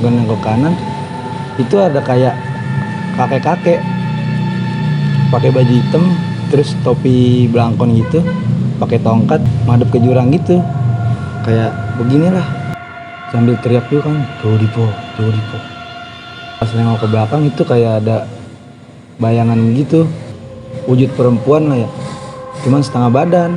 gue nengok ke kanan, itu ada kayak kakek-kakek pakai baju hitam, terus topi belangkon gitu, pakai tongkat, madep ke jurang gitu, kayak beginilah, sambil teriak dulu kan, jauh dipo. Pas nengok ke belakang itu kayak ada bayangan gitu, wujud perempuan lah ya, cuman setengah badan.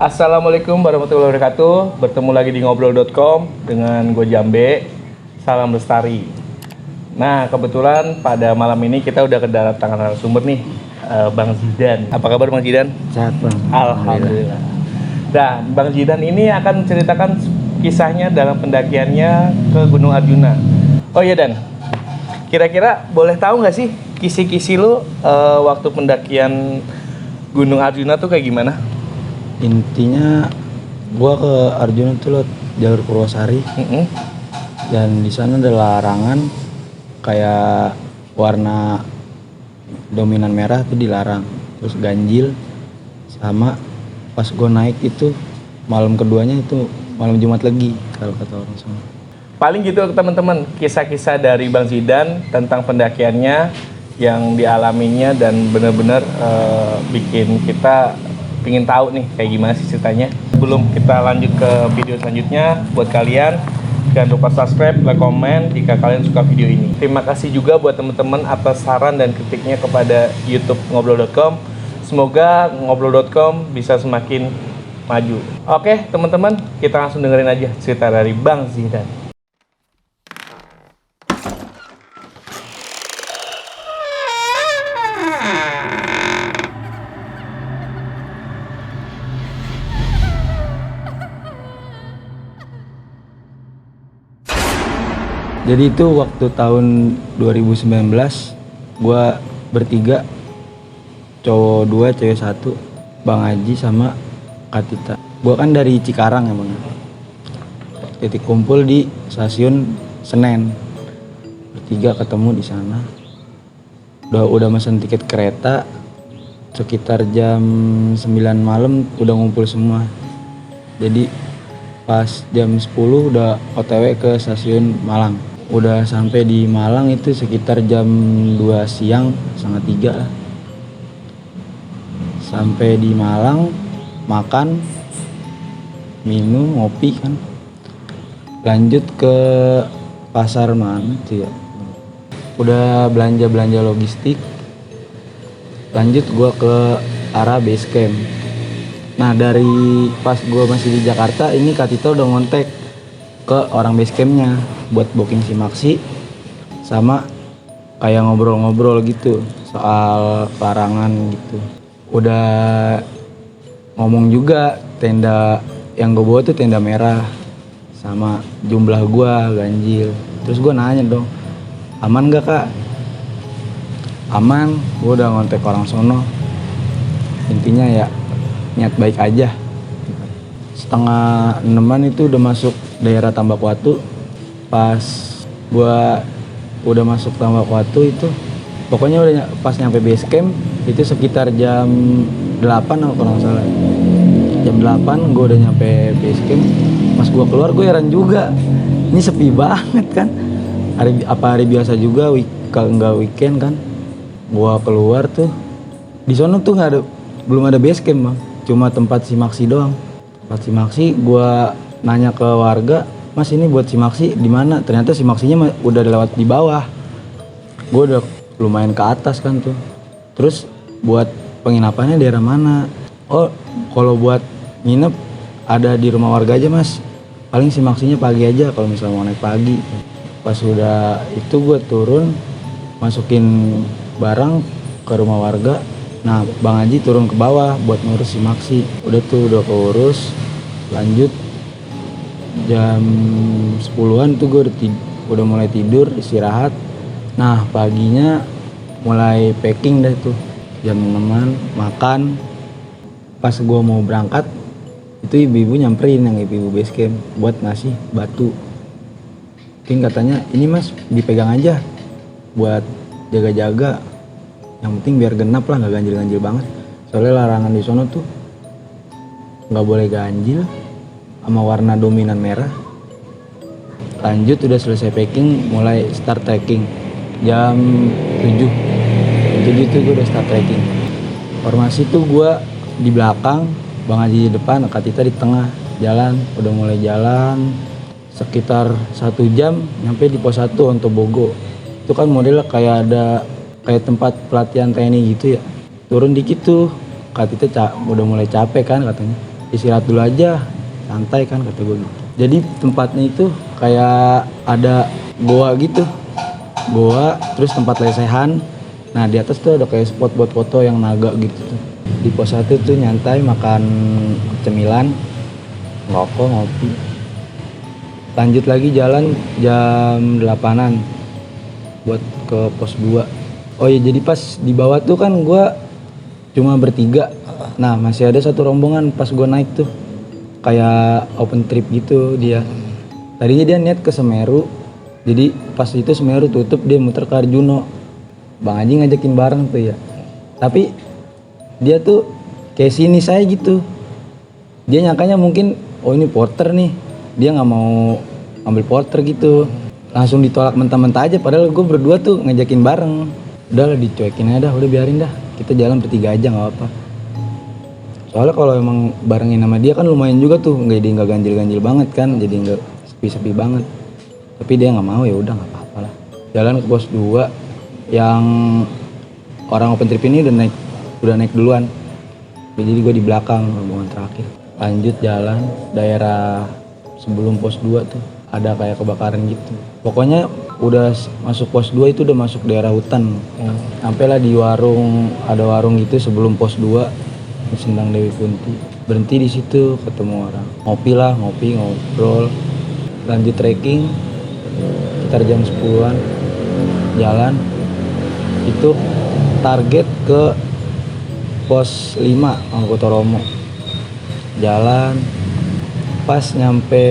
Assalamualaikum warahmatullahi wabarakatuh. Bertemu lagi di ngobrol.com dengan gue Jambe. Salam lestari. Nah, kebetulan pada malam ini kita udah kedatangan narasumber nih, Bang Zidan. Apa kabar Bang Zidan? Sehat bang. Alhamdulillah. Nah, Bang Zidan ini akan menceritakan kisahnya dalam pendakiannya ke Gunung Arjuna. Oh iya Dan, kira-kira boleh tahu nggak sih kisi-kisi lu waktu pendakian Gunung Arjuna tuh kayak gimana? Intinya gua ke Arjuna tuh lewat jalur Purwosari. Dan di sana ada larangan kayak warna dominan merah tuh dilarang, terus ganjil. Sama pas gua naik itu malam keduanya itu malam Jumat Legi kalau kata orang sana. Paling gitu teman-teman, kisah-kisah dari Bang Zidan tentang pendakiannya yang dialaminya dan benar-benar bikin kita pingin tahu nih kayak gimana sih ceritanya. Sebelum kita lanjut ke video selanjutnya, buat kalian jangan lupa subscribe, like, komen jika kalian suka video ini. Terima kasih juga buat teman-teman atas saran dan kritiknya kepada YouTube ngobrol.com. Semoga ngobrol.com bisa semakin maju. Oke teman-teman, kita langsung dengerin aja cerita dari Bang Zidan. Jadi itu waktu tahun 2019 gua bertiga, cowok 2 cewek 1, Bang Haji sama Katita. Gua kan dari Cikarang ya bang, titik kumpul di stasiun Senen, bertiga ketemu di sana. Udah mesen tiket kereta, sekitar jam 9 malam udah ngumpul semua. Jadi pas jam 10 udah OTW ke stasiun Malang. Udah sampai di Malang itu sekitar jam 2 siang, setengah 3 lah. Sampai di Malang, makan, minum, ngopi kan. Lanjut ke pasar mana tuh ya. Udah belanja logistik. Lanjut gua ke arah base camp. Nah dari pas gua masih di Jakarta, ini Kak Tito udah ngontek ke orang base campnya buat booking simaksi, sama kayak ngobrol-ngobrol gitu soal larangan gitu. Udah ngomong juga tenda yang gue bawa tuh tenda merah, sama jumlah gua ganjil. Terus gua nanya dong, aman gak Kak? Aman, gua udah ngontek orang sono. Intinya ya niat baik aja. Setengah 6-an itu udah masuk daerah Tambakawatu. Pas gua udah masuk Tambakawatu itu, pokoknya udah pas nyampe base camp itu sekitar jam 8 kalau nggak salah. Jam 8 gua udah nyampe base camp. Pas gua keluar gue heran juga, ini sepi banget kan. Hari biasa juga, nggak weekend kan. Gua keluar tuh, di sono tuh belum ada base camp bang, cuma tempat simaksi doang. Tempat simaksi, gua nanya ke warga, Mas ini buat simaksi di mana? Ternyata simaksinya udah lewat di bawah. Gua udah lumayan ke atas kan tuh. Terus buat penginapannya daerah mana? Oh, kalau buat nginep ada di rumah warga aja Mas. Paling simaksinya pagi aja kalau misalnya mau naik pagi. Pas udah itu gua turun, masukin barang ke rumah warga. Nah Bang Haji turun ke bawah buat ngurus simaksi. Udah keurus. Lanjut jam 10-an tuh gue udah udah mulai tidur istirahat. Nah paginya mulai packing dah tuh, jam 6-an makan. Pas gue mau berangkat itu ibu-ibu nyamperin, yang ibu-ibu base camp buat ngasih batu. Mungkin katanya ini mas dipegang aja buat jaga-jaga, yang penting biar genap lah, nggak ganjil-ganjil banget. Soalnya larangan di sono tuh nggak boleh ganjil sama warna dominan merah. Lanjut udah selesai packing, mulai start trekking jam 7. Jam 7 tuh gue udah start trekking. Formasi tuh gue di belakang, Bang Haji di depan, Kak Tita di tengah. Jalan, udah mulai jalan sekitar 1 jam nyampe di pos 1 Ontobogo. Itu kan modelnya kayak ada kayak tempat pelatihan TNI gitu ya. Turun dikit tuh, Kak Tita udah mulai capek kan katanya. Istirahat dulu aja, santai kan kata gue gitu. Jadi tempatnya itu kayak ada goa gitu, goa terus tempat lesehan. Nah di atas tuh ada kayak spot buat foto yang naga gitu tuh. Di pos 1 tuh nyantai makan cemilan, ngerokok, ngopi. Lanjut lagi jalan jam 8-an buat ke pos 2. Oh iya, jadi pas di bawah tuh kan gue cuma bertiga. Nah masih ada satu rombongan pas gue naik tuh, kayak open trip gitu dia. Tadinya dia niat ke Semeru, jadi pas itu Semeru tutup dia muter ke Arjuno. Bang Haji ngajakin bareng tuh ya. Tapi dia tuh kayak sini saya gitu. Dia nyangkanya mungkin oh ini porter nih, dia nggak mau ambil porter gitu. Langsung ditolak mentah-mentah aja, padahal gue berdua tuh ngajakin bareng. Udah lah dicuekin aja dah, udah biarin dah, kita jalan bertiga aja nggak apa. Soalnya kalau emang barengin sama dia kan lumayan juga tuh, nggak ganjil-ganjil banget kan, jadi nggak sepi-sepi banget. Tapi dia nggak mau, ya udah nggak apa-apa lah. Jalan ke pos 2 yang orang open trip ini udah naik duluan. Jadi gue di belakang rombongan terakhir. Lanjut jalan daerah sebelum pos 2 tuh ada kayak kebakaran gitu. Pokoknya udah masuk pos 2 itu udah masuk daerah hutan. Sampailah di warung, ada warung gitu sebelum pos 2. Di Sendang Dewi Kunti. Berhenti di situ, ketemu orang. Ngopi, ngobrol. Lanjut trekking sekitar jam 10-an. Jalan. Itu target ke pos 5 Mangkutoromo. Jalan. Pas nyampe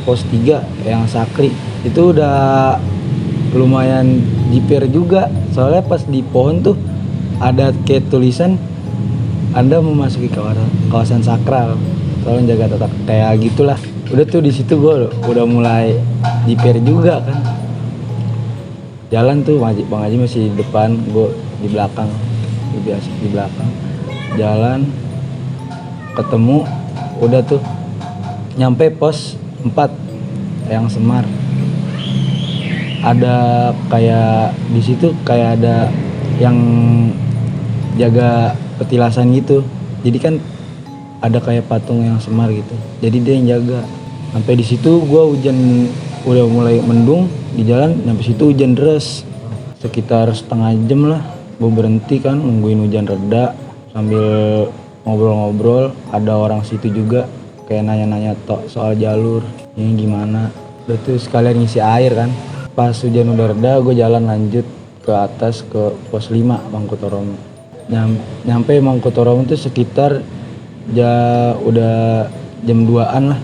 pos 3 yang Sakri. Itu udah lumayan jiper juga. Soalnya pas di pohon tuh ada kayak tulisan Anda memasuki kawasan sakral, tolong jaga tata kayak gitulah. Udah tuh di situ gue udah mulai jiper juga kan. Jalan tuh Bang Haji masih di depan, gue di belakang, lebih asik di belakang. Jalan, ketemu, udah tuh nyampe pos 4 yang Semar. Ada kayak di situ kayak ada yang jaga petilasan gitu. Jadi kan ada kayak patung yang Semar gitu. Jadi dia yang jaga. Sampai di situ gua hujan udah mulai mendung di jalan, sampai situ hujan deras. Sekitar setengah jam lah. Gua berhenti kan nungguin hujan reda sambil ngobrol-ngobrol. Ada orang situ juga kayak nanya-nanya soal jalur. Ini gimana? Udah tuh sekalian ngisi air kan. Pas hujan udah reda, gue jalan lanjut ke atas ke pos 5 Mangkutoromo. Nyampe Mangkutoromo tuh sekitar udah jam 2-an lah.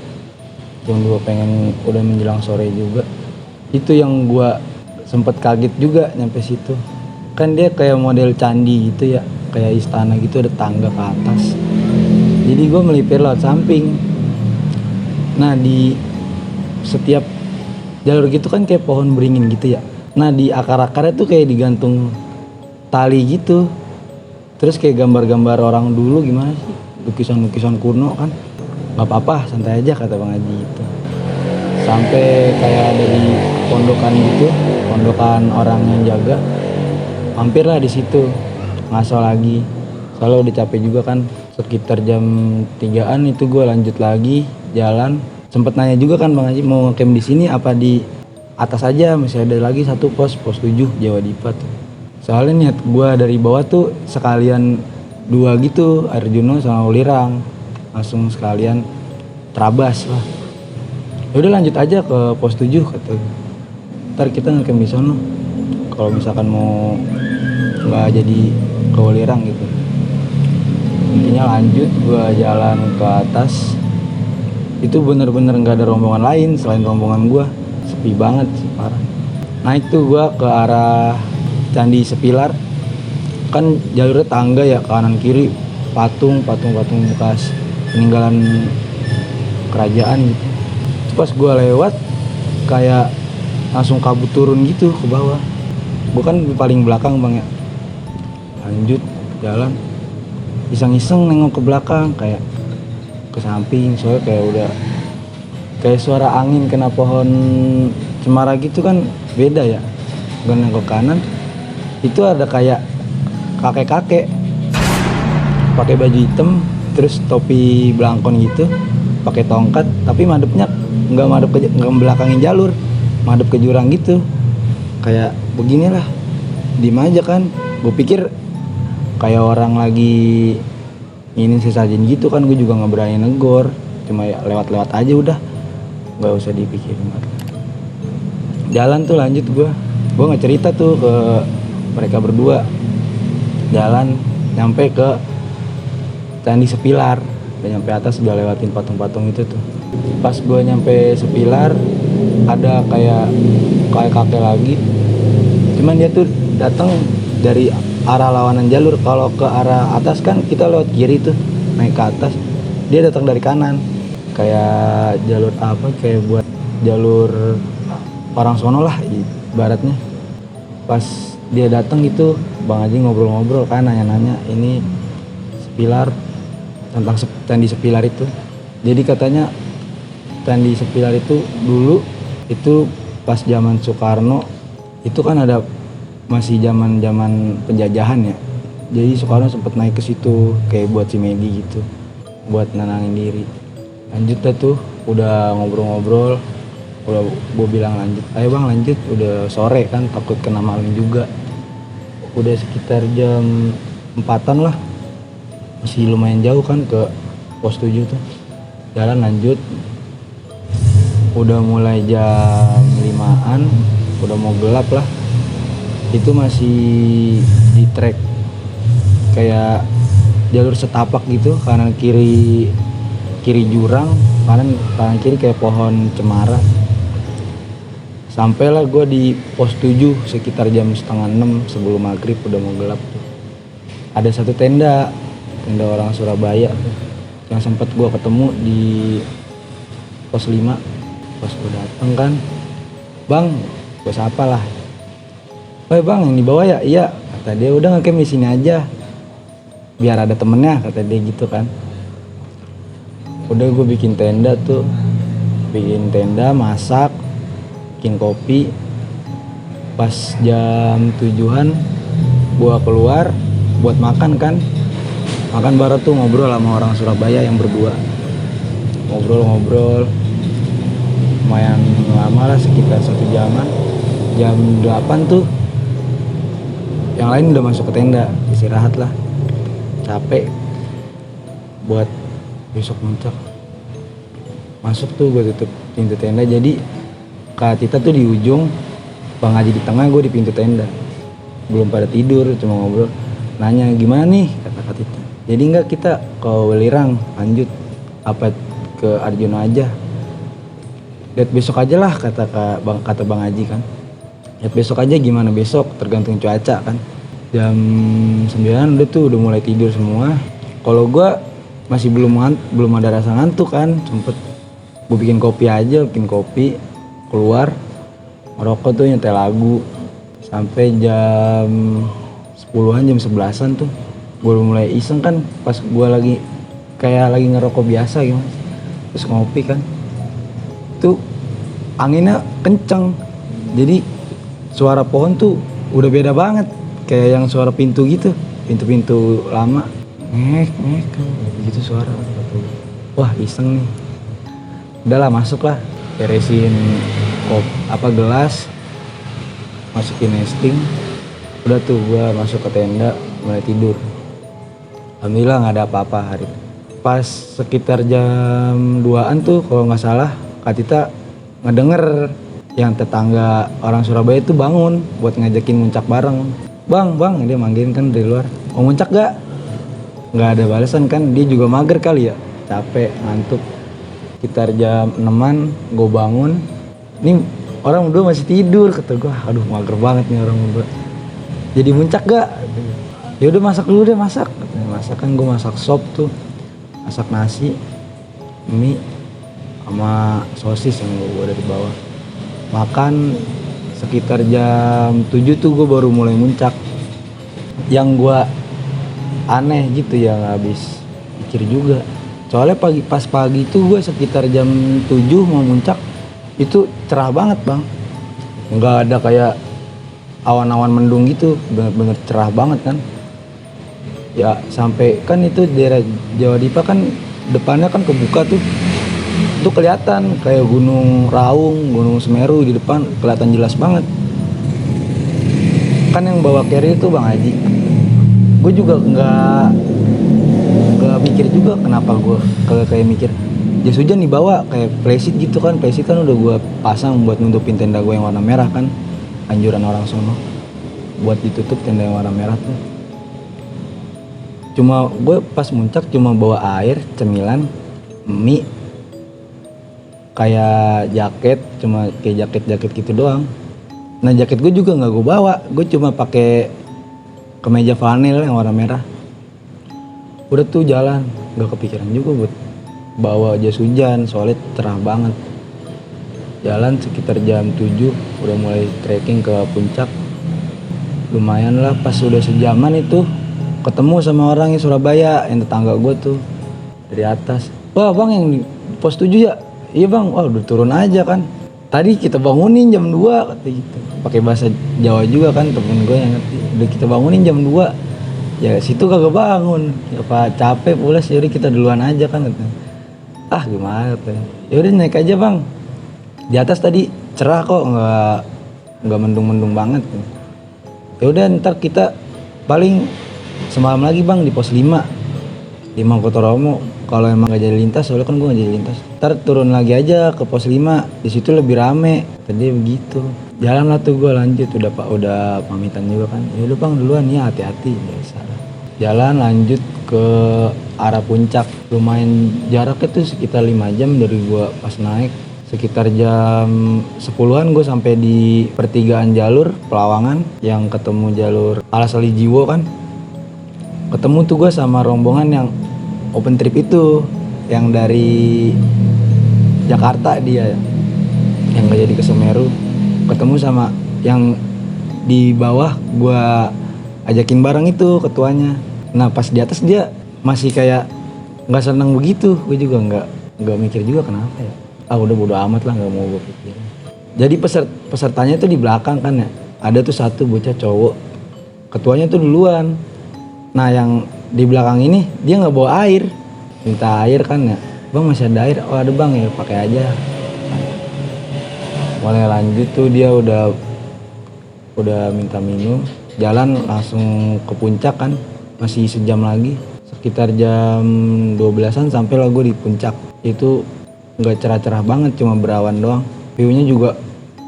Jam 2 pengen udah menjelang sore juga. Itu yang gua sempet kaget juga nyampe situ. Kan dia kayak model candi gitu ya, kayak istana gitu, ada tangga ke atas. Jadi gua melipir lewat samping. Nah di setiap jalur gitu kan kayak pohon beringin gitu ya. Nah di akar-akarnya tuh kayak digantung tali gitu. Terus kayak gambar-gambar orang dulu gimana sih, lukisan-lukisan kuno kan. Gak apa-apa, santai aja kata Bang Haji gitu. Sampai kayak ada di pondokan gitu, pondokan orang yang jaga. Mampirlah di situ, ngaso lagi. Soalnya udah capek juga kan, sekitar jam 3-an itu gue lanjut lagi jalan. Sempet nanya juga kan Bang Haji mau ngecamp di sini apa di atas aja, masih ada lagi satu pos 7 Jawa Dipa tuh. Soalnya niat gue dari bawah tuh sekalian 2 gitu, Arjuno sama Ulirang. Langsung sekalian terabas lah. Yaudah lanjut aja ke pos 7 kata. ntar kita ngecamp di sono kalau misalkan mau nggak jadi ke Welirang gitu. Intinya lanjut gue jalan ke atas, itu bener-bener nggak ada rombongan lain selain rombongan gue, sepi banget sih parah. Naik tuh gue ke arah Candi Sepilar, kan jalurnya tangga ya, kanan kiri patung bekas peninggalan kerajaan gitu. Terus pas gue lewat kayak langsung kabut turun gitu ke bawah. Gue kan di paling belakang bang ya, lanjut jalan iseng-iseng nengok ke belakang kayak ke samping, soalnya kayak udah kayak suara angin kena pohon cemara gitu kan beda ya. Gue nengok ke kanan, itu ada kayak kakek-kakek pakai baju hitam terus topi belangkon gitu, pakai tongkat tapi madepnya nggak belakangin jalur, madep ke jurang gitu. Kayak beginilah, diem aja kan. Gue pikir kayak orang lagi ini sesajen gitu kan, gue juga nggak berani negor, cuma ya lewat-lewat aja udah, nggak usah dipikirin. Jalan tuh lanjut, gue nggak cerita tuh ke mereka berdua. Jalan nyampe ke Candi Sepilar, udah nyampe atas, udah lewatin patung-patung itu tuh. Pas gue nyampe Sepilar ada kayak kakek lagi, cuman dia tuh datang dari arah lawanan jalur. Kalau ke arah atas kan kita lewat kiri tuh naik ke atas, dia datang dari kanan kayak jalur apa, kayak buat jalur orang sono lah ibaratnya. Pas dia datang gitu Bang Haji ngobrol-ngobrol kan, nanya-nanya ini Sepilar, tentang Candi Sepilar itu. Jadi katanya Candi Sepilar itu dulu itu pas zaman Soekarno itu kan ada masih zaman penjajahan ya. Jadi Soekarno sempat naik ke situ kayak buat simedi gitu, buat nenangin diri. Lanjut dah tuh, udah ngobrol-ngobrol, udah gue bilang lanjut, ayo bang lanjut, udah sore kan takut kena malam juga. Udah sekitar jam 4-an lah, masih lumayan jauh kan ke pos 7 tuh. Jalan lanjut, udah mulai jam 5-an, udah mau gelap lah. Itu masih di trek kayak jalur setapak gitu, kanan kiri jurang, kanan kiri kayak pohon cemara. Sampailah gue di pos 7 sekitar jam 5:30 sebelum maghrib, udah mau gelap tuh. Ada satu tenda orang Surabaya tuh, yang sempat gue ketemu di pos 5. Pas gue dateng kan, bang, gue sapa lah, "Woi bang, yang di bawah ya?" "Iya," kata dia. "Udah ngecamp di sini aja biar ada temennya," kata dia gitu kan. Udah gue bikin tenda tuh, masak, bikin kopi. Pas jam 7-an gue keluar buat makan kan. Makan baru tuh ngobrol sama orang Surabaya yang berdua. Ngobrol lumayan lama lah, sekitar 1 jaman. Jam 8 tuh yang lain udah masuk ke tenda, istirahat lah, capek buat besok muncak. Masuk tuh, gue tutup pintu tenda. Jadi Kak Tita tuh di ujung, Bang Haji di tengah, gue di pintu tenda. Belum pada tidur, cuma ngobrol. Nanya gimana nih, kata Kak Tita. Jadi enggak kita ke Welirang lanjut apa ke Arjuna aja. Lihat besok aja lah, kata Bang Haji kan. Lihat besok aja, gimana besok tergantung cuaca kan. Jam 9 udah mulai tidur semua. Kalau gue masih belum ada rasa ngantuk kan. Sempet gue bikin kopi, keluar ngerokok tuh, nyetel lagu sampai jam 10-an, jam 11-an tuh gue mulai iseng kan. Pas gue lagi ngerokok biasa gitu, terus ngopi kan, tuh anginnya kenceng, jadi suara pohon tuh udah beda banget, kayak yang suara pintu gitu, pintu lama ngek gitu suara. Wah iseng nih, udahlah masuk lah, beresin gelas, masukin nesting. Udah tuh gua masuk ke tenda, mulai tidur. Alhamdulillah nggak ada apa-apa hari. Pas sekitar jam 2-an tuh kalau nggak salah Kak Tita ngedenger yang tetangga orang Surabaya itu bangun buat ngajakin muncak bareng. Bang, dia manggilin kan dari luar. Mau muncak gak? Nggak ada balasan kan, dia juga mager kali ya. Capek, ngantuk. Sekitar jam 6-an gue bangun. Ini orang berdua masih tidur, kata gue. Aduh, mager banget nih orang berdua. Jadi muncak gak? Ya udah masak dulu deh, masak. Masak kan gue masak sop tuh. Masak nasi, mie, sama sosis yang gue dari bawah. Makan sekitar jam 7 tuh gue baru mulai muncak. Yang gue aneh gitu ya, habis pikir juga. Soalnya pas pagi tuh gue sekitar jam 7 mau muncak, itu cerah banget bang. Nggak ada kayak awan-awan mendung gitu, bener-bener cerah banget kan. Ya sampai kan itu daerah Jawa Dipa kan depannya kan kebuka tuh. Itu kelihatan kayak Gunung Raung, Gunung Semeru di depan kelihatan jelas banget. Kan yang bawa carrier itu Bang Haji. Gue juga nggak mikir juga kenapa gue kayak mikir jas hujan dibawa kayak playseat gitu kan. Playseat kan udah gue pasang buat nutupin tenda gue yang warna merah kan, anjuran orang sono buat ditutup tenda yang warna merah tuh. Cuma gue pas muncak cuma bawa air, cemilan, mie, kayak jaket, cuma kayak jaket gitu doang. Nah jaket gue juga nggak gue bawa, gue cuma pakai kemeja flanel yang warna merah. Udah tuh jalan, nggak kepikiran juga buat bawa jas hujan, soalnya cerah banget. Jalan sekitar jam 7, udah mulai trekking ke puncak. Lumayan lah, pas udah sejaman itu ketemu sama orang yang Surabaya, yang tetangga gue tuh dari atas. Wah bang, yang di pos 7 ya? Iya bang, wah udah turun aja kan. Tadi kita bangunin jam 2 kata gitu. Pakai bahasa Jawa juga kan, temen gue yang ngerti. Udah kita bangunin jam 2. Ya situ kagak bangun. Ya pak capek pulas, yaudah kita duluan aja kan kata. Ah gimana kata. Yaudah naik aja bang. Di atas tadi cerah kok, nggak mendung-mendung banget. Ya udah ntar kita paling semalam lagi bang di pos 5 Kotoromo. Kalau emang gak jadi lintas, soalnya kan gue gak jadi lintas. Ntar turun lagi aja ke pos 5, di situ lebih rame. Tadi begitu. Jalan lah tuh gue lanjut, udah pamitan juga kan. Ya udah bang duluan ya, hati-hati biasa. Jalan lanjut ke arah puncak. Lumayan jaraknya tuh sekitar 5 jam dari gue pas naik. Sekitar jam 10-an gue sampai di pertigaan jalur Pelawangan yang ketemu jalur Alasali Jiwo kan. Ketemu tuh gue sama rombongan yang open trip itu, yang dari Jakarta dia, yang gak jadi ke Semeru. Ketemu sama yang di bawah gue ajakin bareng itu ketuanya. Nah pas di atas dia masih kayak nggak seneng begitu. Gue juga nggak mikir juga kenapa ya. Udah bodo amat lah, nggak mau gue pikirin. Jadi pesertanya tuh di belakang kan ya. Ada tuh satu bocah cowok, ketuanya tuh duluan. Nah yang di belakang ini dia nggak bawa air, minta air kan ya. Bang masih ada air? Oh ada bang, ya pakai aja. Mulai lanjut tuh dia udah minta minum. Jalan langsung ke puncak kan, masih sejam lagi. Sekitar jam 12-an sampai lah gue di puncak. Itu nggak cerah-cerah banget, cuma berawan doang. View-nya juga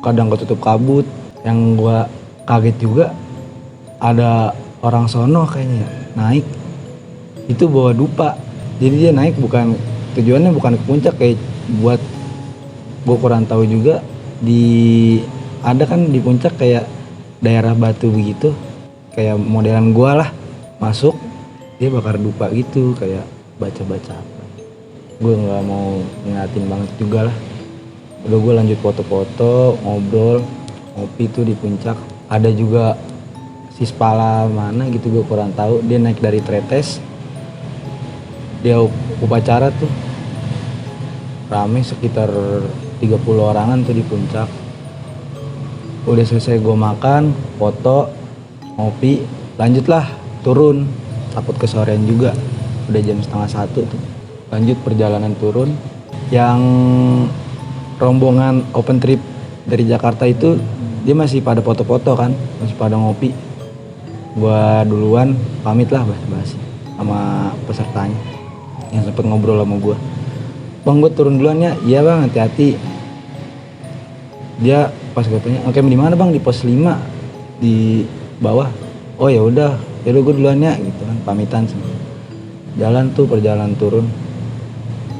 kadang ketutup kabut. Yang gue kaget juga ada orang sono kayaknya naik itu bawa dupa. Jadi dia naik tujuannya bukan ke puncak, kayak buat gue kurang tahu juga. Ada kan di puncak kayak daerah batu begitu, kayak modelan gua lah, masuk dia bakar dupa gitu, kayak baca-baca apa. Gue nggak mau ngeliatin banget juga lah. Udah gue lanjut foto-foto, ngobrol, ngopi tuh di puncak. Ada juga Sispala mana gitu gue kurang tahu, dia naik dari Tretes. Dia upacara tuh rame sekitar 30 orangan tuh di puncak. Udah selesai gue makan, foto, ngopi, lanjutlah turun. Takut kesorean juga, udah jam 12:30 tuh. Lanjut perjalanan turun. Yang rombongan open trip dari Jakarta itu dia masih pada foto-foto kan, masih pada ngopi. Gua duluan pamit lah basa-basi sama pesertanya yang sempet ngobrol sama gua. Bang gue turun duluan ya. Iya bang, hati-hati. Dia pas katanya ngecamp di mana bang, di pos 5 di bawah. Oh ya udah gue duluan ya gitu kan, pamitan sama. Jalan tuh, perjalanan turun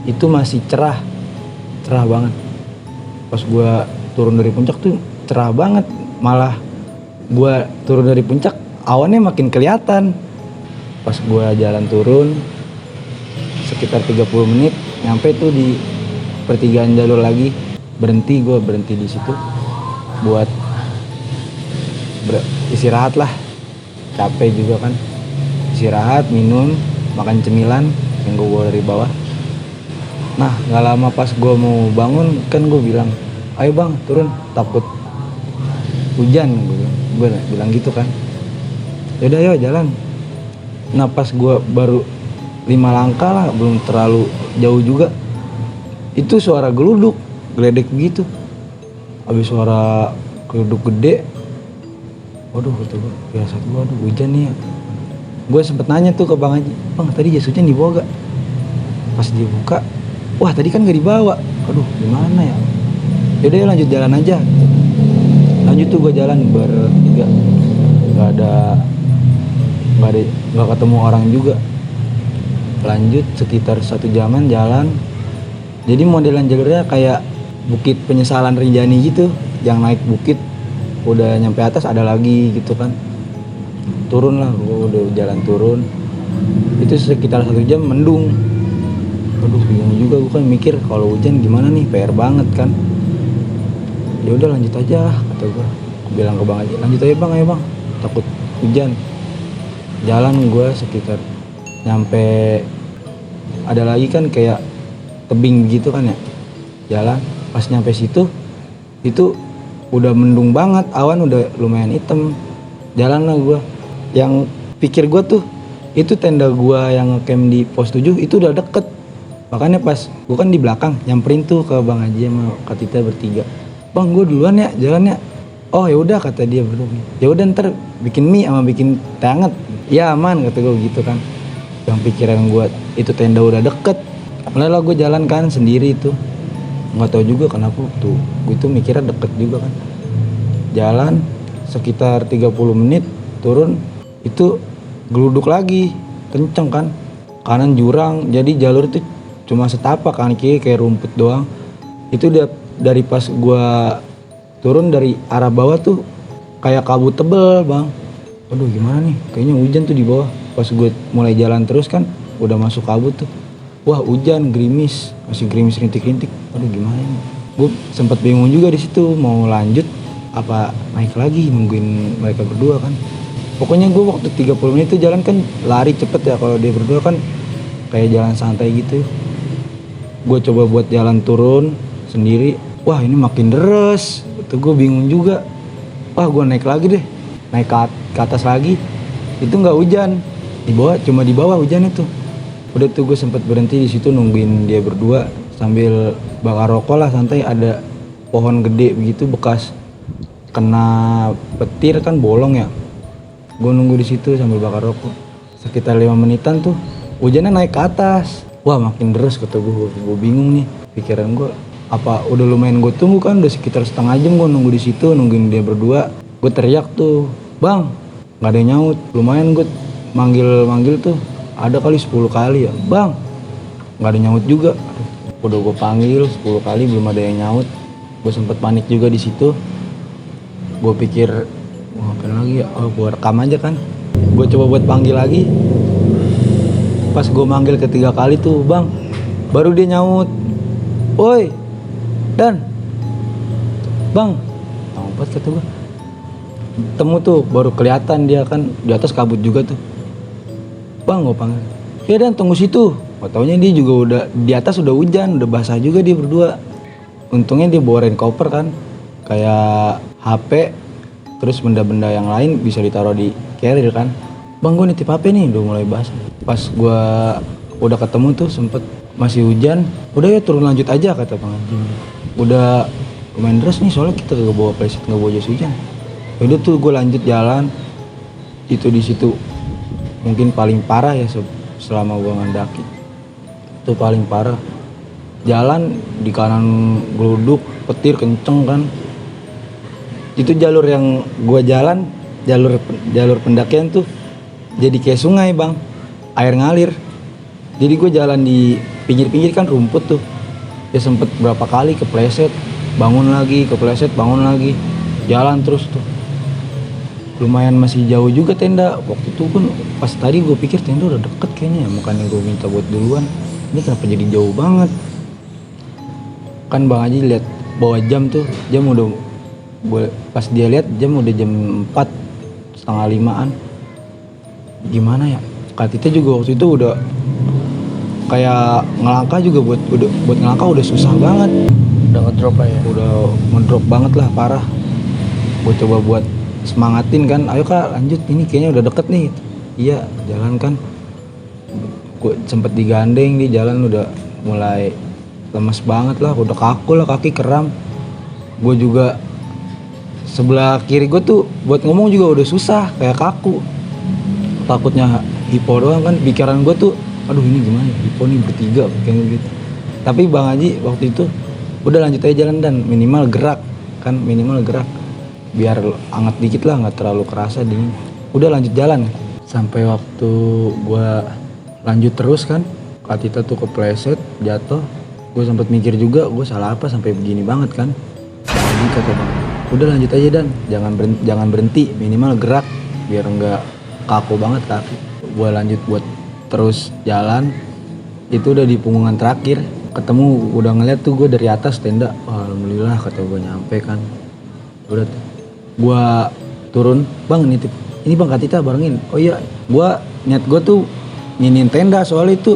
itu masih cerah banget. Pas gue turun dari puncak tuh cerah banget, malah gue turun dari puncak awannya makin kelihatan. Pas gue jalan turun sekitar 30 menit nyampe tuh di pertigaan jalur lagi, gue berhenti di situ buat istirahat lah, capek juga kan, istirahat, minum, makan cemilan yang gue bawa dari bawah. Nah nggak lama pas gue mau bangun kan gue bilang, ayo bang turun, takut hujan, gue bilang gitu kan. Yaudah yuk jalan. Nah pas gue baru 5 langkah lah, belum terlalu jauh juga, itu suara geluduk geledek gitu. Habis suara geluduk gede, waduh kata gue, biasa gue, aduh hujan nih ya. Gue sempet nanya tuh ke bang Haji, bang tadi jas hujan dibawa gak? Pas dia buka, wah tadi kan gak dibawa. Aduh gimana ya, yaudah ya lanjut jalan aja. Lanjut tuh gue jalan bertiga, nggak ketemu orang juga. Lanjut sekitar 1 jaman jalan. Jadi modelan jalurnya kayak Bukit Penyesalan Rinjani gitu, yang naik bukit udah nyampe atas ada lagi gitu kan. Turun lah, gue udah jalan turun itu sekitar 1 jam mendung. Aduh bingung juga gue kan, mikir kalau hujan gimana nih, PR banget kan. Ya udah lanjut aja kata gue bilang ke bang Haji, lanjut aja bang, ayo bang, takut hujan. Jalan gue sekitar nyampe ada lagi kan kayak tebing gitu kan ya, jalan pas nyampe situ itu udah mendung banget, awan udah lumayan hitam. Jalan lah gue, yang pikir gue tuh itu tenda gue yang ngecamp di pos 7 itu udah deket. Makanya pas gue kan di belakang nyamperin tuh ke bang Haji sama Kak Tita bertiga, bang gue duluan ya jalan ya. Oh ya udah kata dia berdua, ya udah ntar bikin mie sama bikin teh hangat ya aman kata gue gitu kan. Yang pikiran gue itu tenda udah deket, mulailah gue jalan kan sendiri itu, nggak tahu juga kenapa tuh gue tuh mikirnya deket juga kan. Jalan sekitar 30 menit turun itu geluduk lagi kenceng kan, kanan jurang, jadi jalur itu cuma setapak, kanan kiri kayak rumput doang. Itu udah dari pas gue turun dari arah bawah tuh kayak kabut tebel bang. Aduh gimana nih, kayaknya hujan tuh di bawah. Pas gue mulai jalan terus kan udah masuk kabut tuh, wah hujan, gerimis, masih gerimis rintik-rintik. Aduh gimana nih, gue sempat bingung juga di situ mau lanjut apa naik lagi nungguin mereka berdua kan. Pokoknya gue waktu 30 menit itu jalan kan lari cepet ya, kalau dia berdua kan kayak jalan santai gitu. Gue coba buat jalan turun sendiri, wah ini makin deres. Itu gue bingung juga, wah gue naik lagi deh, naik ke atas lagi. Itu nggak hujan, cuma di bawah hujan itu. Udah tuh gue sempet berhenti di situ nungguin dia berdua sambil bakar rokok lah santai. Ada pohon gede begitu bekas kena petir kan bolong ya. Gue nunggu di situ sambil bakar rokok. Sekitar 5 menitan tuh hujannya naik ke atas. Wah makin deras kata gue bingung nih. Pikiran gue, apa udah lumayan gue tunggu kan, udah sekitar setengah jam gue nunggu di situ nungguin dia berdua. Gue teriak tuh, bang, nggak ada yang nyaut. Lumayan gue manggil tuh ada kali 10 kali ya, bang, nggak ada nyaut juga. Udah gue panggil 10 kali belum ada yang nyaut. Gue sempet panik juga di situ. Gue pikir mau ngapain lagi ya, oh gue rekam aja kan. Gue coba buat panggil lagi. Pas gue manggil ketiga kali tuh, bang, baru dia nyaut. Woi, Dan, bang, tempat kata gue. Temu tuh baru kelihatan dia kan di atas kabut juga tuh. Bang, gue panggil. Ya Dan, tunggu situ. Gak taunya dia juga udah di atas, udah hujan, udah basah juga dia berdua. Untungnya dia bawa rain cover kan, kayak HP, terus benda-benda yang lain bisa ditaruh di carrier kan. Bang, gue nitip HP nih, udah mulai basah. Pas gue udah ketemu tuh sempet masih hujan. Udah ya turun lanjut aja kata Bang Haji. Udah lumayan deras nih soalnya kita gak bawa playset, gak bawa jas hujan. Udah tuh gue lanjut jalan. Itu di situ mungkin paling parah ya selama gue ngandaki. Itu paling parah. Jalan di kanan geluduk, petir kenceng kan. Itu jalur yang gua jalan, jalur pendakian tuh jadi kayak sungai bang, air ngalir. Jadi gue jalan di pinggir-pinggir kan rumput tuh, ya sempet berapa kali kepleset, bangun lagi, kepleset, bangun lagi, jalan terus tuh. Lumayan masih jauh juga tenda. Waktu itu kan pas tadi gue pikir tenda udah deket kayaknya ya, makanya gue minta buat duluan. Ini kenapa jadi jauh banget? Kan Bang Haji lihat bawa jam tuh, jam udah pas dia lihat jam udah jam 4 setengah 5-an. Gimana ya? Kak Tita juga waktu itu udah kayak ngelangkah juga buat ngelangkah udah susah banget. Udah ngedrop lah ya. Udah ngedrop banget lah parah. Gue coba buat semangatin kan, ayo Kak lanjut, ini kayaknya udah deket nih. Iya jalan kan. Gue sempet digandeng di jalan, udah mulai lemes banget lah, udah kaku lah, kaki kram. Gue juga sebelah kiri gue tuh buat ngomong juga udah susah, kayak kaku. Takutnya hipo doang kan, pikiran gue tuh aduh ini gimana ya, hipo nih bertiga kayak gitu. Tapi Bang Haji waktu itu udah lanjut aja jalan dan minimal gerak kan, minimal gerak biar anget dikit lah, nggak terlalu kerasa dingin. Udah lanjut jalan sampai waktu gue lanjut terus kan, Kak Tita tuh kepleset jatuh. Gue sempet mikir juga gue salah apa sampai begini banget kan. Bang Haji kata Bang, udah lanjut aja dan jangan berhenti, minimal gerak biar nggak kaku banget kaki. Gue lanjut buat terus jalan. Itu udah di punggungan terakhir ketemu, udah ngeliat tuh gue dari atas tenda. Oh, alhamdulillah kata gue nyampe kan. Udah gue turun, Bang ini Bang Kak Tita barengin. Oh iya, niat gue tuh nyinin tenda, soalnya itu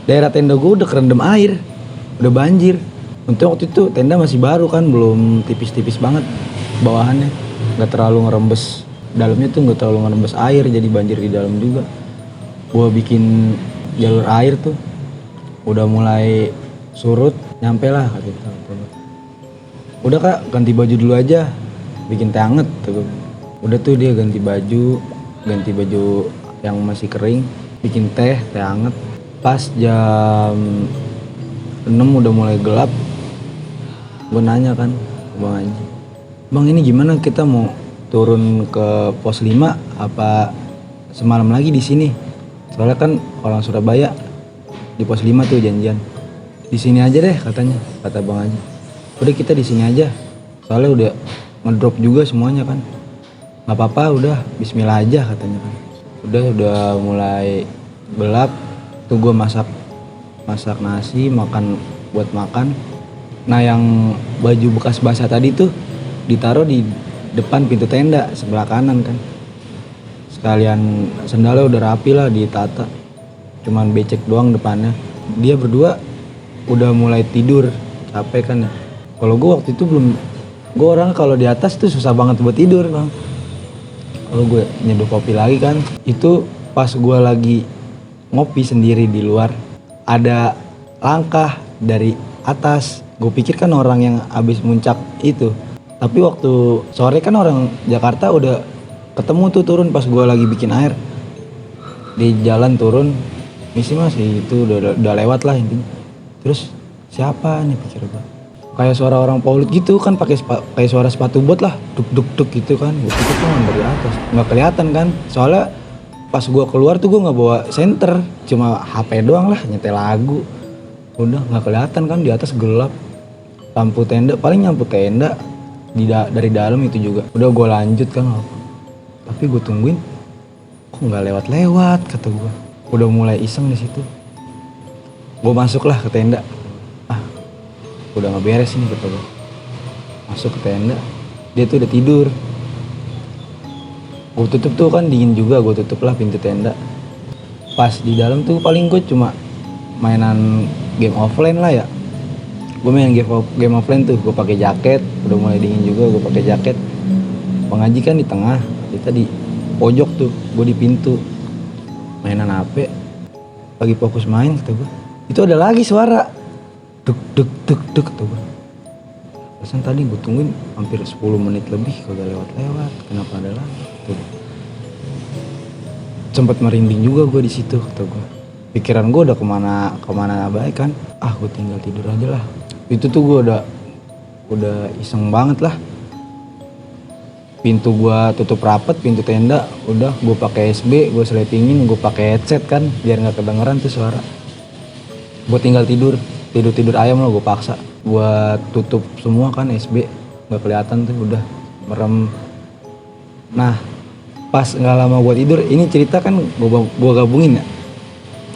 daerah tenda gue udah kerendam air, udah banjir. Untung waktu itu tenda masih baru kan, belum tipis-tipis banget bawahannya, nggak terlalu ngerembes dalamnya tuh, nggak terlalu ngerembes air, jadi banjir di dalam juga. Gua bikin jalur air tuh udah mulai surut, nyampe lah Kak Tita. Udah Kak, ganti baju dulu aja, bikin teh anget tuh. Udah tuh dia ganti baju yang masih kering, bikin teh anget. Pas jam 6 udah mulai gelap, gue nanya kan ke Bang Haji, Bang ini gimana, kita mau turun ke pos 5 apa semalam lagi di sini? Soalnya kan orang Surabaya di pos 5 tuh janjian. Di sini aja deh katanya, kata Bang Haji. Udah kita di sini aja, soalnya udah ngedrop juga semuanya kan. Nggak apa-apa, udah Bismillah aja katanya kan. Udah mulai gelap tuh, gue masak nasi, buat makan. Nah yang baju bekas basah tadi tuh ditaruh di depan pintu tenda sebelah kanan kan. Sekalian sendalnya udah rapi lah, ditata, cuman becek doang depannya. Dia berdua udah mulai tidur, capek kan ya. Kalau gue waktu itu belum, gue orang kalau di atas tuh susah banget buat tidur Bang. Kalau gue nyeduh kopi lagi kan, itu pas gue lagi ngopi sendiri di luar, ada langkah dari atas. Gue pikir kan orang yang abis muncak itu, tapi waktu sore kan orang Jakarta udah ketemu tuh turun pas gue lagi bikin air di jalan turun. Misi masih itu udah lewat lah intinya. Terus siapa nih pikir gue, kayak suara orang paulut gitu kan, pakai kayak suara sepatu bot lah, duk duk duk gitu kan. Gue pikir kan dari atas, nggak kelihatan kan, soalnya pas gue keluar tuh gue nggak bawa senter, cuma HP doang lah, nyetel lagu. Udah nggak kelihatan kan, di atas gelap, lampu tenda paling nyampu tenda dari dalam itu juga. Udah gue lanjut kan, tapi gue tungguin kok nggak lewat kata gue. Udah mulai iseng di situ, gue masuklah ke tenda. Udah nggak beres ini kata gue. Masuk ke tenda, dia tuh udah tidur. Gue tutup tuh kan dingin juga, gue tutup lah pintu tenda. Pas di dalam tuh paling gue cuma mainan game offline lah ya. Gue main game offline tuh, gue pakai jaket. Udah mulai dingin juga, gue pakai jaket. Bang Haji kan di tengah, kita di pojok tuh, gue di pintu mainan HP. Lagi fokus main kata gue, itu ada lagi suara duk duk duk duk kata gue. Pesan tadi gue tungguin hampir 10 menit lebih kagak lewat, kenapa ada lagi tuh. Sempet merinding juga gue di situ kata gue. Pikiran gue udah kemana baik kan. Gue tinggal tidur aja lah. Itu tuh gue udah iseng banget lah. pintu gua tutup rapet, pintu tenda udah gua pakai SB, gua sletingin, gua pakai headset kan biar nggak kedengeran tuh suara. Gua tinggal tidur ayam lah, gua paksa gua tutup semua kan SB, nggak kelihatan tuh, udah merem. Nah pas nggak lama gua tidur, ini cerita kan gua gabungin ya.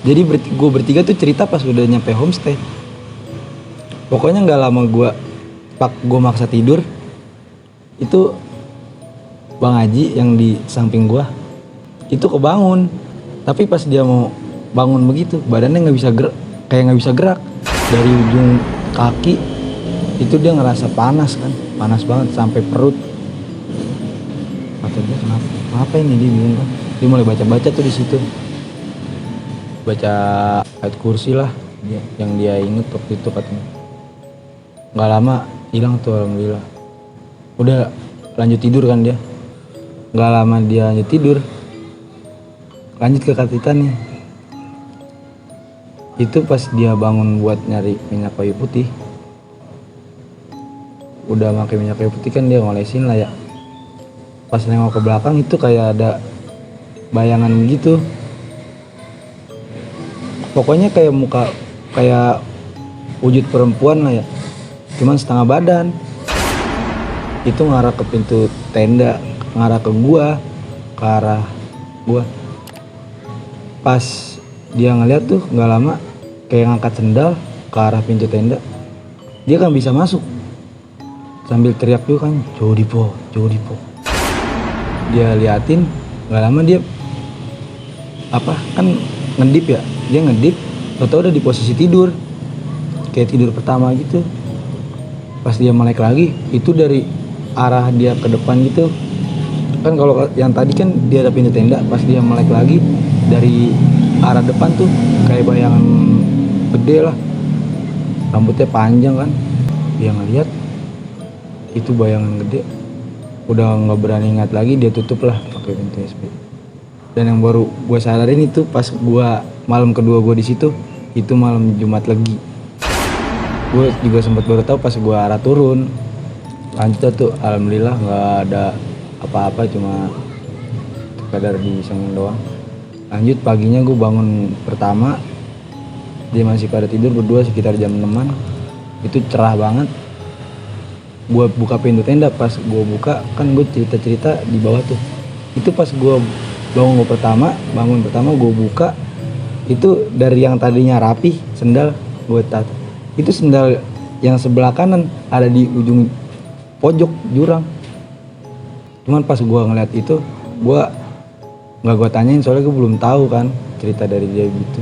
Jadi gua bertiga tuh cerita pas udah nyampe homestay. Pokoknya nggak lama gua maksa tidur, itu Bang Haji yang di samping gua itu kebangun. Tapi pas dia mau bangun begitu, badannya nggak bisa gerak, kayak nggak bisa gerak. Dari ujung kaki itu dia ngerasa panas kan, panas banget sampai perut. Kata dia kenapa ini, dia bingung kan. Dia mulai baca tuh di situ, baca ayat kursi lah yang dia inget waktu itu katanya. Nggak lama hilang tuh alhamdulillah. Udah lanjut tidur kan dia. Nggak lama dia lanjut tidur, lanjut ke katitan nih. Itu pas dia bangun buat nyari minyak kayu putih, udah pakai minyak kayu putih kan dia ngolesin lah ya. Pas nengok ke belakang itu kayak ada bayangan gitu, pokoknya kayak muka, kayak wujud perempuan lah ya, cuman setengah badan. Itu ngarah ke pintu tenda, ngarah ke gua, ke arah gua. Pas dia ngeliat tuh nggak lama kayak ngangkat sendal ke arah pintu tenda, dia kan bisa masuk sambil teriak juga kan, Jodipo. Dia liatin, nggak lama dia kan ngedip ya, dia ngedip, tau udah di posisi tidur kayak tidur pertama gitu. Pas dia melek lagi, itu dari arah dia ke depan gitu kan. Kalau yang tadi kan dia ada pintu tenda, pas dia melek lagi dari arah depan tuh kayak bayangan gede lah, rambutnya panjang kan. Dia ngeliat itu bayangan gede, udah nggak berani ingat lagi, dia tutup lah pakai pintu SB. Dan yang baru gue sadarin itu pas gue malam kedua gue di situ, itu malam Jumat Legi. Gue juga sempat baru tahu pas gue arah turun. Lanjut tuh alhamdulillah nggak ada apa-apa, cuma sekadar disengin doang. Lanjut paginya gue bangun pertama, dia masih pada tidur berdua sekitar jam 6-an. Itu cerah banget. Gue buka pintu tenda, pas gue buka kan gue cerita di bawah tuh. Itu pas gue bangun pertama gue buka, itu dari yang tadinya rapi sendal gue tata. Itu sendal yang sebelah kanan ada di ujung pojok jurang. Cuman pas gue ngeliat itu, gue nggak gue tanyain soalnya gue belum tahu kan cerita dari dia gitu.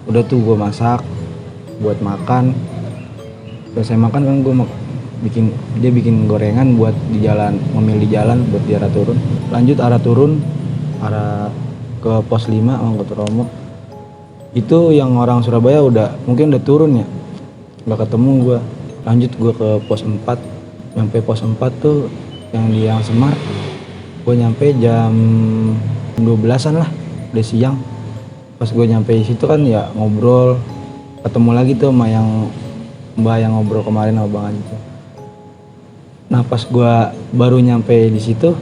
Udah tuh gue masak buat makan. Selesai makan kan gue dia bikin gorengan buat di jalan, ngemil di jalan buat di arah turun. Lanjut arah turun, arah ke pos 5 Mangkutu Romo. Itu yang orang Surabaya mungkin udah turun ya, nggak ketemu gue. Lanjut gue ke pos 4. Nyampe pos 4 tuh yang di Yang Semar, gue nyampe jam 12-an lah, udah siang. Pas gue nyampe di situ kan ya ngobrol, ketemu lagi tuh sama yang mbak yang ngobrol kemarin sama Bang Haji tuh. Nah pas gue baru nyampe di situ,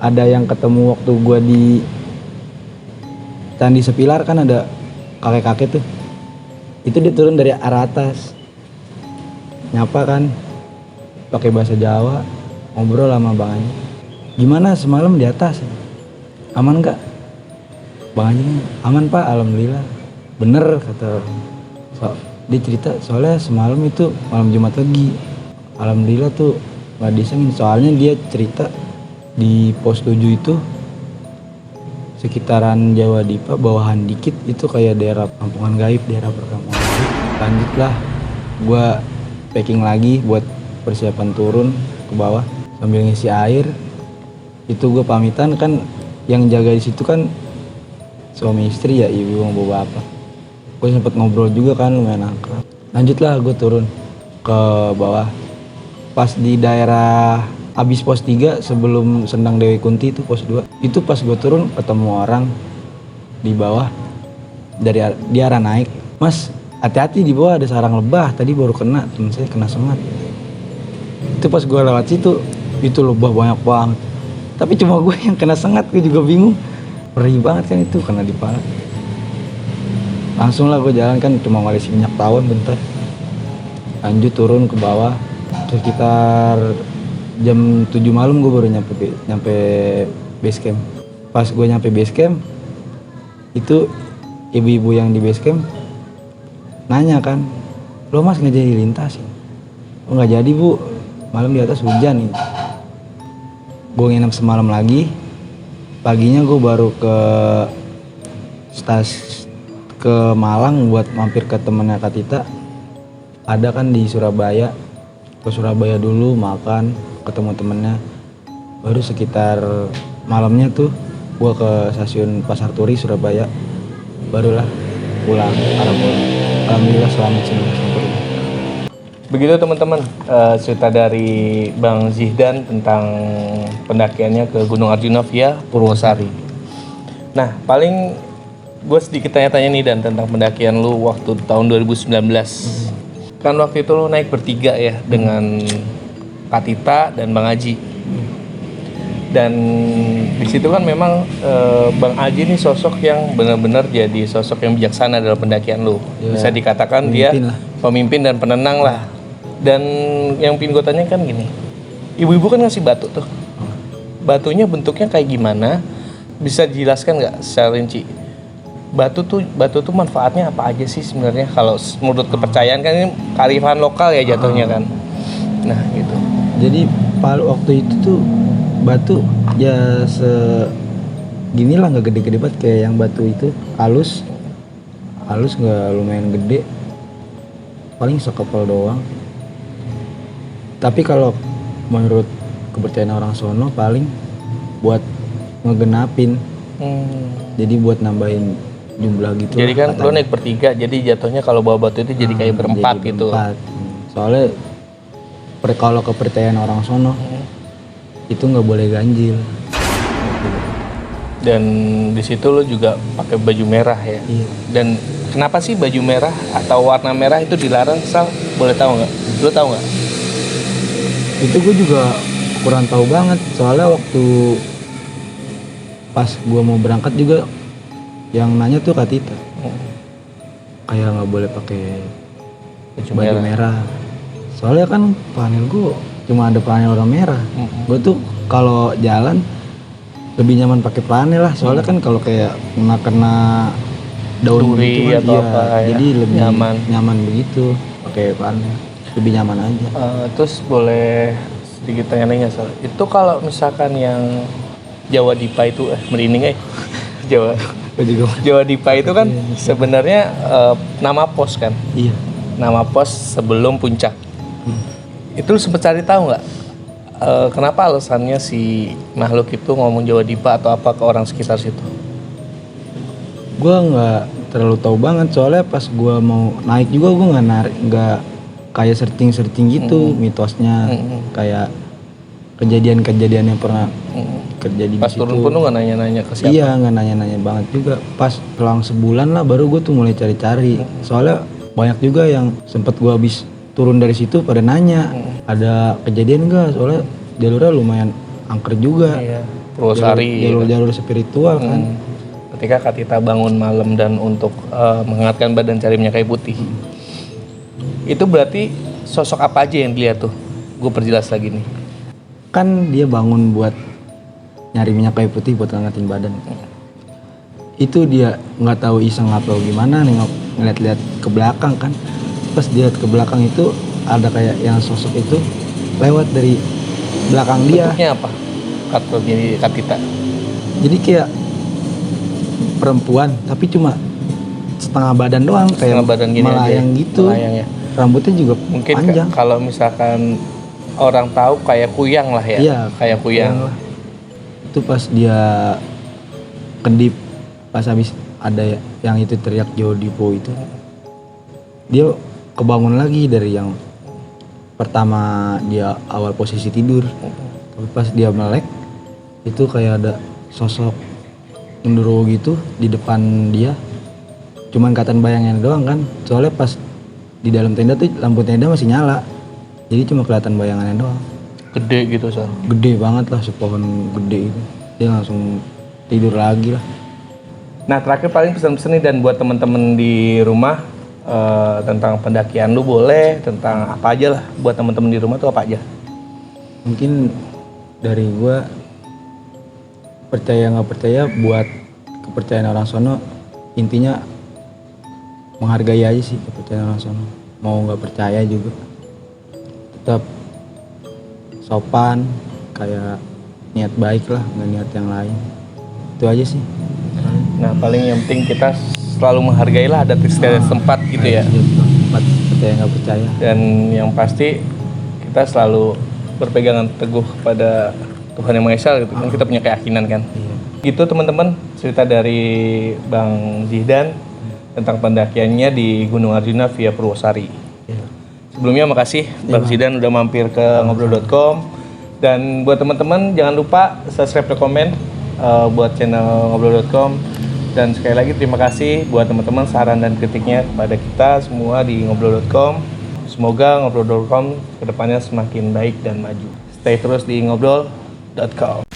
ada yang ketemu waktu gue di Candi Sepilar kan, ada kakek-kakek tuh. Itu dia turun dari arah atas, nyapa kan pakai bahasa Jawa, ngobrol sama Bang Haji. Gimana semalam di atas, aman gak? Bang Haji, aman Pak, alhamdulillah. Bener kata dia cerita, soalnya semalam itu malam Jumat Legi, alhamdulillah tuh gak disengin. Soalnya dia cerita di pos 7 itu sekitaran Jawa Dipa, bawahan dikit itu kayak daerah kampungan gaib, daerah perkampungan gaib. Lanjutlah gue packing lagi buat persiapan turun ke bawah sambil ngisi air. Itu gue pamitan kan, yang jaga di situ kan suami istri ya, ibu sama bapak. Gue sempet ngobrol juga kan, lumayan akrab. Lanjutlah gue turun ke bawah. Pas di daerah abis pos 3 sebelum Sendang Dewi Kunti itu pos 2. Itu pas gue turun ketemu orang di bawah dari di arah naik. Mas, hati-hati di bawah ada sarang lebah, tadi baru kena, temen saya kena sengat. Itu pas gue lewat situ itu lebah banyak banget. Tapi cuma gue yang kena sengat, gue juga bingung. Perih banget kan itu kena di pala. Langsung lah gue jalan kan, cuma ngolesi minyak tawon bentar. Lanjut turun ke bawah. Sekitar jam 7 malam gue baru nyampe base camp. Pas gue nyampe base camp, itu ibu-ibu yang di base camp nanya kan, lo mas nggak jadi lintasin? Oh nggak jadi bu, malam di atas hujan nih. Gue nginep semalam lagi, paginya gue baru ke Malang buat mampir ke temennya Kak Tita. Ada kan di Surabaya, ke Surabaya dulu makan, ketemu temennya. Baru sekitar malamnya tuh gue ke stasiun Pasar Turi Surabaya, barulah pulang arah pulang. Alhamdulillah selamat sampai rumah. Begitu teman-teman, cerita dari Bang Zihdan tentang pendakiannya ke Gunung Arjuna via Purwosari. Nah, paling gue sedikit tanya-tanya nih Dan tentang pendakian lu waktu tahun 2019. Kan waktu itu lu naik bertiga ya dengan Kak Tita dan Bang Aji. Dan di situ kan memang Bang Aji ini sosok yang benar-benar jadi sosok yang bijaksana dalam pendakian lu. Ya, bisa dikatakan dia pemimpin dan penenang lah. Dan yang pingin gue tanya kan gini, ibu-ibu kan ngasih batu tuh, batunya bentuknya kayak gimana? Bisa dijelaskan nggak secara rinci? Batu tuh manfaatnya apa aja sih sebenarnya? Kalau menurut kepercayaan kan ini kearifan lokal ya jatuhnya kan. Nah gitu. Jadi waktu itu tuh batu ya segini lah, nggak gede-gede banget kayak yang batu itu, halus nggak lumayan gede, paling sekepal doang. Tapi kalau menurut kepercayaan orang sono paling buat ngegenapin, jadi buat nambahin jumlah gitu. Jadi kan lo naik bertiga, jadi jatuhnya kalau bawa batu itu jadi kayak berempat jadi gitu. Soalnya kalau kepercayaan orang sono itu nggak boleh ganjil. Dan di situ lo juga pakai baju merah ya. Iya. Dan kenapa sih baju merah atau warna merah itu dilarang, Sal? Boleh tahu nggak? Lo tahu nggak? Itu gue juga kurang tahu banget, soalnya waktu pas gue mau berangkat juga yang nanya tuh Kak Tita. Kayak nggak boleh pakai baju merah. Soalnya kan panel gue cuma ada panel warna merah. Gue tuh kalau jalan lebih nyaman pakai panel lah, soalnya kan kalau kayak kena daun duri gitu kan, atau apa ya, jadi lebih nyaman begitu pakai panel, lebih nyaman aja. Terus boleh sedikit tanya-tanya Sal, itu kalau misalkan yang Jawa Dipa itu merinding Jawa Dipa itu kan sebenarnya nama pos kan? Iya. Nama pos sebelum puncak. Itu lu sempet cari tahu nggak kenapa alasannya si makhluk itu ngomong Jawa Dipa atau apa ke orang sekitar situ? Gue nggak terlalu tahu banget, soalnya pas gue mau naik juga gue nggak kayak searching gitu mitosnya, kayak kejadian yang pernah terjadi pas di situ. Pas turun pun lu nggak nanya-nanya ke siapa? Iya, nggak nanya-nanya banget juga. Pas selang sebulan lah baru gue tuh mulai cari-cari. Soalnya banyak juga yang sempet gue habis turun dari situ pada nanya, ada kejadian nggak? Soalnya jalurnya lumayan angker juga. Iya. Purwosari. Jalur spiritual kan. Ketika Kak Tita bangun malam dan untuk menghangatkan badan cari minyak kayu putih, itu berarti sosok apa aja yang dilihat tuh? Gue perjelas lagi nih. Kan dia bangun buat nyari minyak kayu putih buat ngangetin badan. Itu dia nggak tahu iseng atau gimana, ngeliat-liat ke belakang kan. Pas dia ke belakang itu ada kayak yang sosok itu lewat dari belakang dia. Bentuknya apa? Kak Tita. Jadi kayak perempuan tapi cuma setengah badan doang, kayak badan gini melayang aja. gitu. Melayang ya. Rambutnya juga mungkin panjang. Kalau misalkan orang tahu kayak kuyang lah ya. Iya, kayak kuyang. Itu pas dia kedip, pas habis ada yang itu teriak Jawa Dipa itu, dia kebangun lagi dari yang pertama dia awal posisi tidur. Tapi pas dia melek itu kayak ada sosok genderuwo gitu di depan dia, cuman kelihatan bayangnya doang kan, soalnya pas di dalam tenda tuh lampu tenda masih nyala, jadi cuma kelihatan bayangannya doang. Gede gitu, San. Gede banget lah, sepohon gede itu. Dia langsung tidur lagi lah. Nah, terakhir paling pesan-pesan nih dan buat teman-teman di rumah tentang pendakian lu boleh, tentang apa aja lah buat teman-teman di rumah tuh apa aja. Mungkin dari gua, percaya nggak percaya, buat kepercayaan orang sono, intinya menghargai aja sih kepercayaan orang sono. Mau nggak percaya juga tetap sopan, kayak niat baik lah, nggak niat yang lain. Itu aja sih. Nah, paling yang penting kita selalu menghargai lah adat istiadat setempat gitu ya. Tempat percaya nggak percaya. Dan yang pasti kita selalu berpegangan teguh pada Tuhan Yang Maha Esa gitu kan, kita punya keyakinan kan. Iya. Gitu teman-teman, cerita dari Bang Zihdan tentang pendakiannya di Gunung Arjuna via Purwosari. Iya. Sebelumnya makasih Bang Zihdan udah mampir ke ngobrol.com. Dan buat teman-teman jangan lupa subscribe dan komen buat channel ngobrol.com. Dan sekali lagi terima kasih buat teman-teman saran dan kritiknya kepada kita semua di ngobrol.com. Semoga ngobrol.com kedepannya semakin baik dan maju. Stay terus di ngobrol.com.